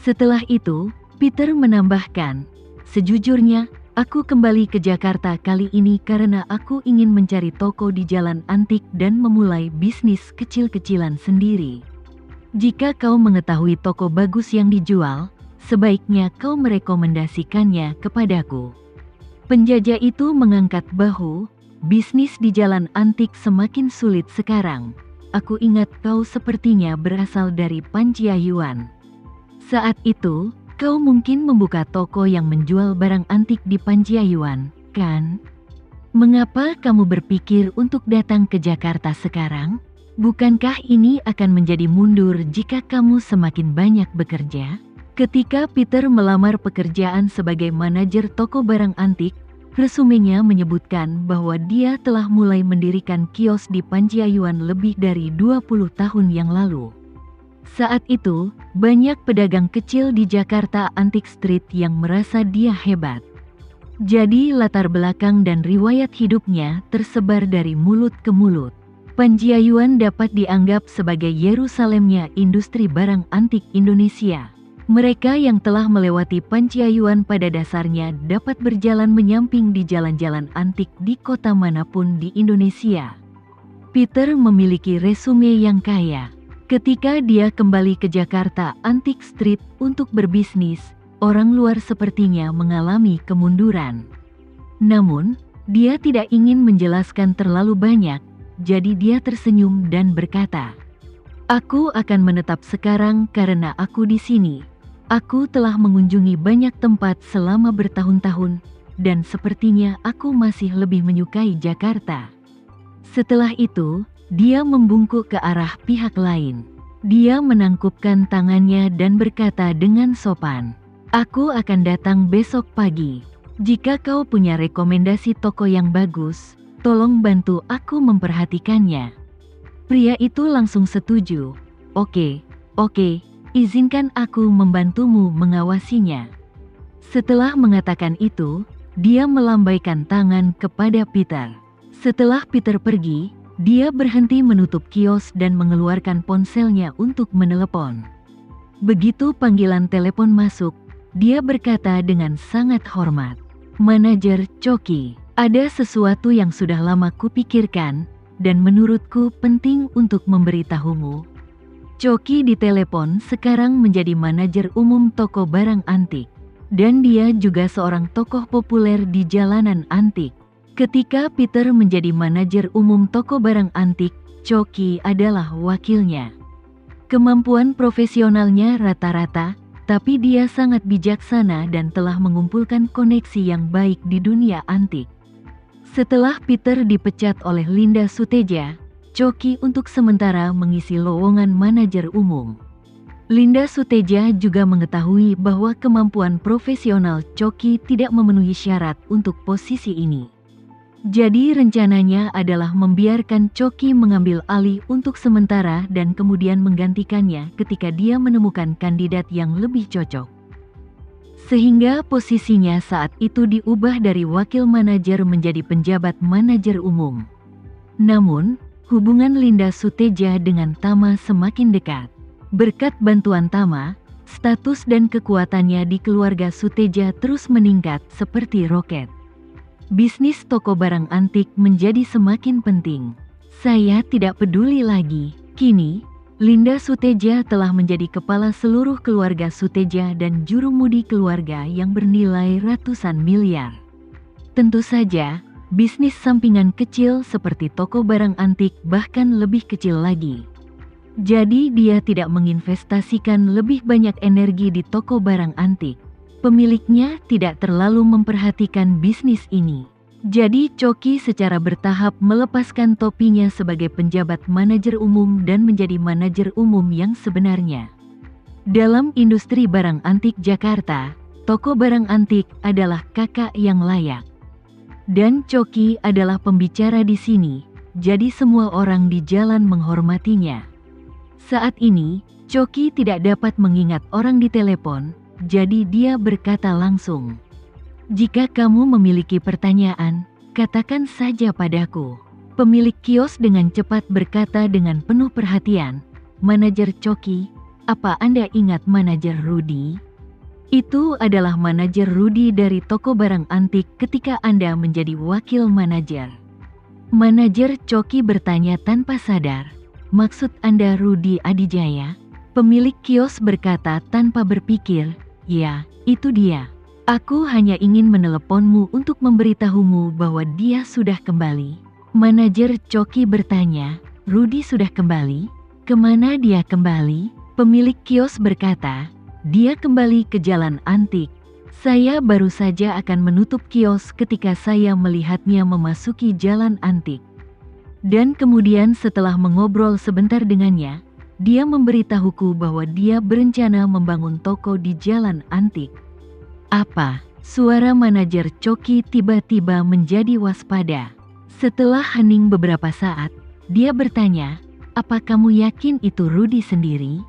Setelah itu, Peter menambahkan, "Sejujurnya, aku kembali ke Jakarta kali ini karena aku ingin mencari toko di Jalan Antik dan memulai bisnis kecil-kecilan sendiri. Jika kau mengetahui toko bagus yang dijual, sebaiknya kau merekomendasikannya kepadaku." Penjajah itu mengangkat bahu, "Bisnis di Jalan Antik semakin sulit sekarang. Aku ingat kau sepertinya berasal dari Panciayuan. Saat itu, kau mungkin membuka toko yang menjual barang antik di Panciayuan, kan? Mengapa kamu berpikir untuk datang ke Jakarta sekarang? Bukankah ini akan menjadi mundur jika kamu semakin banyak bekerja?" Ketika Peter melamar pekerjaan sebagai manajer toko barang antik, resumenya menyebutkan bahwa dia telah mulai mendirikan kios di Panciayuan lebih dari 20 tahun yang lalu. Saat itu, banyak pedagang kecil di Jakarta Antik Street yang merasa dia hebat. Jadi latar belakang dan riwayat hidupnya tersebar dari mulut ke mulut. Panciayuan dapat dianggap sebagai Yerusalemnya industri barang antik Indonesia. Mereka yang telah melewati Panciayuan pada dasarnya dapat berjalan menyamping di jalan-jalan antik di kota manapun di Indonesia. Peter memiliki resume yang kaya. Ketika dia kembali ke Jakarta Antik Street untuk berbisnis, orang luar sepertinya mengalami kemunduran. Namun, dia tidak ingin menjelaskan terlalu banyak, jadi dia tersenyum dan berkata, "Aku akan menetap sekarang karena aku di sini. Aku telah mengunjungi banyak tempat selama bertahun-tahun, dan sepertinya aku masih lebih menyukai Jakarta." Setelah itu, dia membungkuk ke arah pihak lain. Dia menangkupkan tangannya dan berkata dengan sopan, "Aku akan datang besok pagi. Jika kau punya rekomendasi toko yang bagus, tolong bantu aku memperhatikannya." Pria itu langsung setuju. Oke, izinkan aku membantumu mengawasinya." Setelah mengatakan itu, dia melambaikan tangan kepada Peter. Setelah Peter pergi, dia berhenti menutup kios dan mengeluarkan ponselnya untuk menelepon. Begitu panggilan telepon masuk, dia berkata dengan sangat hormat, "Manajer Coki, ada sesuatu yang sudah lama kupikirkan, dan menurutku penting untuk memberitahumu." Coki ditelepon sekarang menjadi manajer umum toko barang antik, dan dia juga seorang tokoh populer di jalanan antik. Ketika Peter menjadi manajer umum toko barang antik, Coki adalah wakilnya. Kemampuan profesionalnya rata-rata, tapi dia sangat bijaksana dan telah mengumpulkan koneksi yang baik di dunia antik. Setelah Peter dipecat oleh Linda Suteja, Coki untuk sementara mengisi lowongan manajer umum. Linda Suteja juga mengetahui bahwa kemampuan profesional Coki tidak memenuhi syarat untuk posisi ini. Jadi rencananya adalah membiarkan Coki mengambil alih untuk sementara dan kemudian menggantikannya ketika dia menemukan kandidat yang lebih cocok. Sehingga posisinya saat itu diubah dari wakil manajer menjadi penjabat manajer umum. Namun, hubungan Linda Suteja dengan Tama semakin dekat. Berkat bantuan Tama, status dan kekuatannya di keluarga Suteja terus meningkat seperti roket. Bisnis toko barang antik menjadi semakin penting. Saya tidak peduli lagi. Kini, Linda Suteja telah menjadi kepala seluruh keluarga Suteja dan jurumudi keluarga yang bernilai ratusan miliar. Tentu saja, bisnis sampingan kecil seperti toko barang antik bahkan lebih kecil lagi. Jadi dia tidak menginvestasikan lebih banyak energi di toko barang antik. Pemiliknya tidak terlalu memperhatikan bisnis ini. Jadi Coki secara bertahap melepaskan topinya sebagai penjabat manajer umum dan menjadi manajer umum yang sebenarnya. Dalam industri barang antik Jakarta, toko barang antik adalah kakak yang layak. Dan Coki adalah pembicara di sini, jadi semua orang di jalan menghormatinya. Saat ini, Coki tidak dapat mengingat orang di telepon, jadi dia berkata langsung, "Jika kamu memiliki pertanyaan, katakan saja padaku." Pemilik kios dengan cepat berkata dengan penuh perhatian, "Manajer Coki, Apa Anda ingat manajer Rudy? Itu adalah manajer Rudy dari toko barang antik ketika Anda menjadi wakil manajer. Manajer Coki bertanya tanpa sadar. Maksud Anda Rudy Adijaya? Pemilik kios berkata tanpa berpikir, ya, itu dia. Aku hanya ingin meneleponmu untuk memberitahumu bahwa dia sudah kembali. Manajer Coki bertanya, Rudy sudah kembali? Kemana dia kembali? Pemilik kios berkata, dia kembali ke Jalan Antik. Saya baru saja akan menutup kios ketika saya melihatnya memasuki Jalan Antik. Dan kemudian setelah mengobrol sebentar dengannya, dia memberitahuku bahwa dia berencana membangun toko di Jalan Antik. Apa? Suara manajer Coki tiba-tiba menjadi waspada. Setelah hening beberapa saat, dia bertanya, apa kamu yakin itu Rudy sendiri?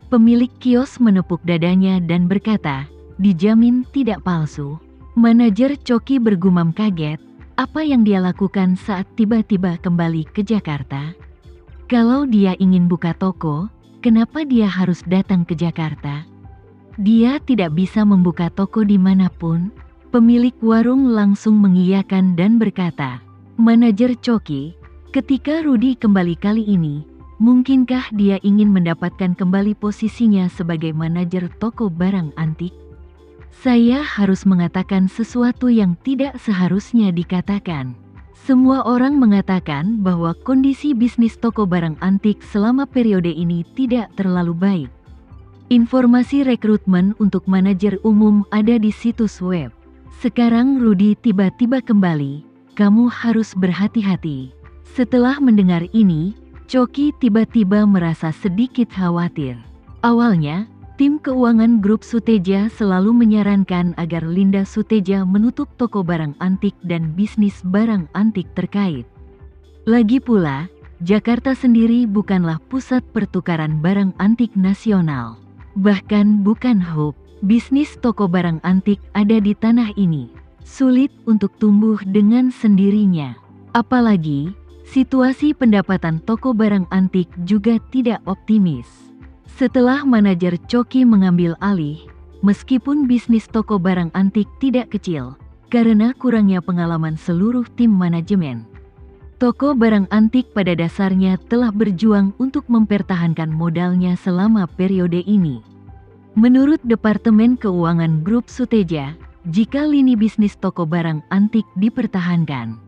Pemilik kios menepuk dadanya dan berkata, dijamin tidak palsu. Manajer Coki bergumam kaget, apa yang dia lakukan saat tiba-tiba kembali ke Jakarta? Kalau dia ingin buka toko, kenapa dia harus datang ke Jakarta? Dia tidak bisa membuka toko dimanapun. Pemilik warung langsung mengiyakan dan berkata, manajer Coki, ketika Rudy kembali kali ini, mungkinkah dia ingin mendapatkan kembali posisinya sebagai manajer toko barang antik? Saya harus mengatakan sesuatu yang tidak seharusnya dikatakan. Semua orang mengatakan bahwa kondisi bisnis toko barang antik selama periode ini tidak terlalu baik. Informasi rekrutmen untuk manajer umum ada di situs web. Sekarang Rudy tiba-tiba kembali, kamu harus berhati-hati. Setelah mendengar ini, Coki tiba-tiba merasa sedikit khawatir. Awalnya, tim keuangan grup Suteja selalu menyarankan agar Linda Suteja menutup toko barang antik dan bisnis barang antik terkait. Lagi pula, Jakarta sendiri bukanlah pusat pertukaran barang antik nasional. Bahkan bukan hope, bisnis toko barang antik ada di tanah ini. Sulit untuk tumbuh dengan sendirinya. Apalagi, situasi pendapatan toko barang antik juga tidak optimis. Setelah manajer Coki mengambil alih, meskipun bisnis toko barang antik tidak kecil, karena kurangnya pengalaman seluruh tim manajemen. Toko barang antik pada dasarnya telah berjuang untuk mempertahankan modalnya selama periode ini. Menurut Departemen Keuangan Grup Suteja, jika lini bisnis toko barang antik dipertahankan,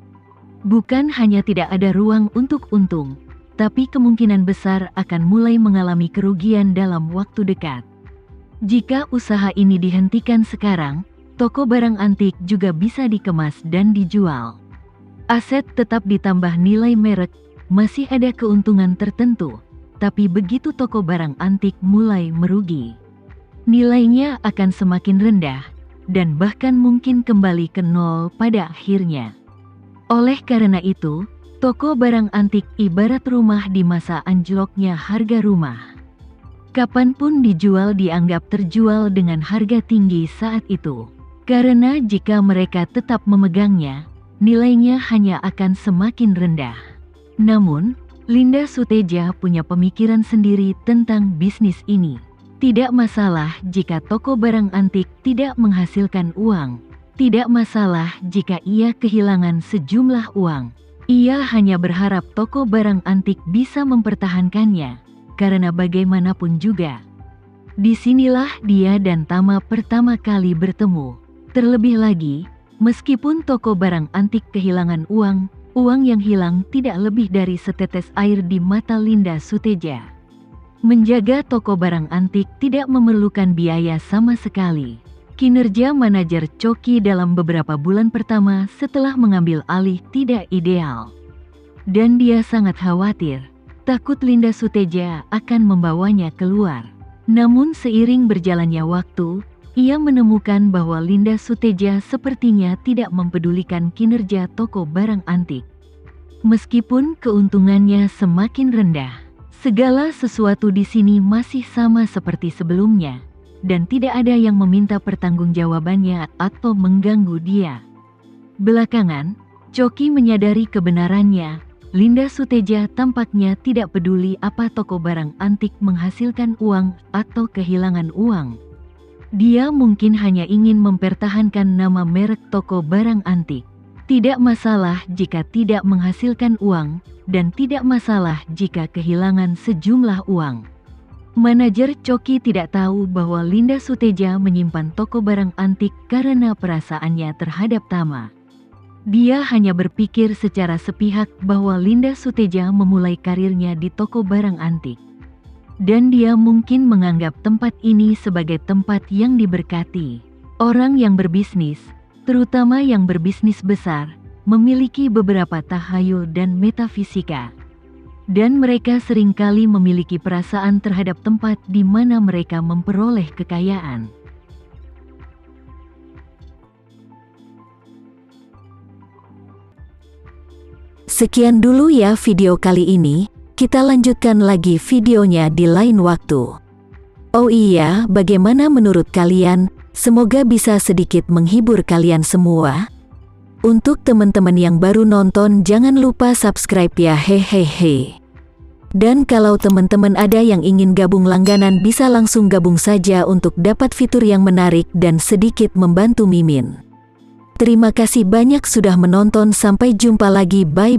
bukan hanya tidak ada ruang untuk untung, tapi kemungkinan besar akan mulai mengalami kerugian dalam waktu dekat. Jika usaha ini dihentikan sekarang, toko barang antik juga bisa dikemas dan dijual. Aset tetap ditambah nilai merek, masih ada keuntungan tertentu, tapi begitu toko barang antik mulai merugi, nilainya akan semakin rendah, dan bahkan mungkin kembali ke nol pada akhirnya. Oleh karena itu, toko barang antik ibarat rumah di masa anjloknya harga rumah. Kapanpun dijual dianggap terjual dengan harga tinggi saat itu, karena jika mereka tetap memegangnya, nilainya hanya akan semakin rendah. Namun, Linda Suteja punya pemikiran sendiri tentang bisnis ini. Tidak masalah jika toko barang antik tidak menghasilkan uang. Tidak masalah jika ia kehilangan sejumlah uang. Ia hanya berharap toko barang antik bisa mempertahankannya, karena bagaimanapun juga, disinilah dia dan Tama pertama kali bertemu. Terlebih lagi, meskipun toko barang antik kehilangan uang, uang yang hilang tidak lebih dari setetes air di mata Linda Suteja. Menjaga toko barang antik tidak memerlukan biaya sama sekali. Kinerja manajer Coki dalam beberapa bulan pertama setelah mengambil alih tidak ideal. Dan dia sangat khawatir, takut Linda Suteja akan membawanya keluar. Namun seiring berjalannya waktu, ia menemukan bahwa Linda Suteja sepertinya tidak mempedulikan kinerja toko barang antik. Meskipun keuntungannya semakin rendah, segala sesuatu di sini masih sama seperti sebelumnya, dan tidak ada yang meminta pertanggungjawabannya atau mengganggu dia. Belakangan, Coki menyadari kebenarannya, Linda Suteja tampaknya tidak peduli apa toko barang antik menghasilkan uang atau kehilangan uang. Dia mungkin hanya ingin mempertahankan nama merek toko barang antik. Tidak masalah jika tidak menghasilkan uang, dan tidak masalah jika kehilangan sejumlah uang. Manajer Coki tidak tahu bahwa Linda Suteja menyimpan toko barang antik karena perasaannya terhadap Tama. Dia hanya berpikir secara sepihak bahwa Linda Suteja memulai karirnya di toko barang antik. Dan dia mungkin menganggap tempat ini sebagai tempat yang diberkati. Orang yang berbisnis, terutama yang berbisnis besar, memiliki beberapa tahayul dan metafisika. Dan mereka seringkali memiliki perasaan terhadap tempat di mana mereka memperoleh kekayaan. Sekian dulu ya video kali ini, kita lanjutkan lagi videonya di lain waktu. Oh iya, bagaimana menurut kalian? Semoga bisa sedikit menghibur kalian semua. Untuk teman-teman yang baru nonton, jangan lupa subscribe ya, hehehe. Dan kalau teman-teman ada yang ingin gabung langganan, bisa langsung gabung saja untuk dapat fitur yang menarik dan sedikit membantu Mimin. Terima kasih banyak sudah menonton, sampai jumpa lagi, bye.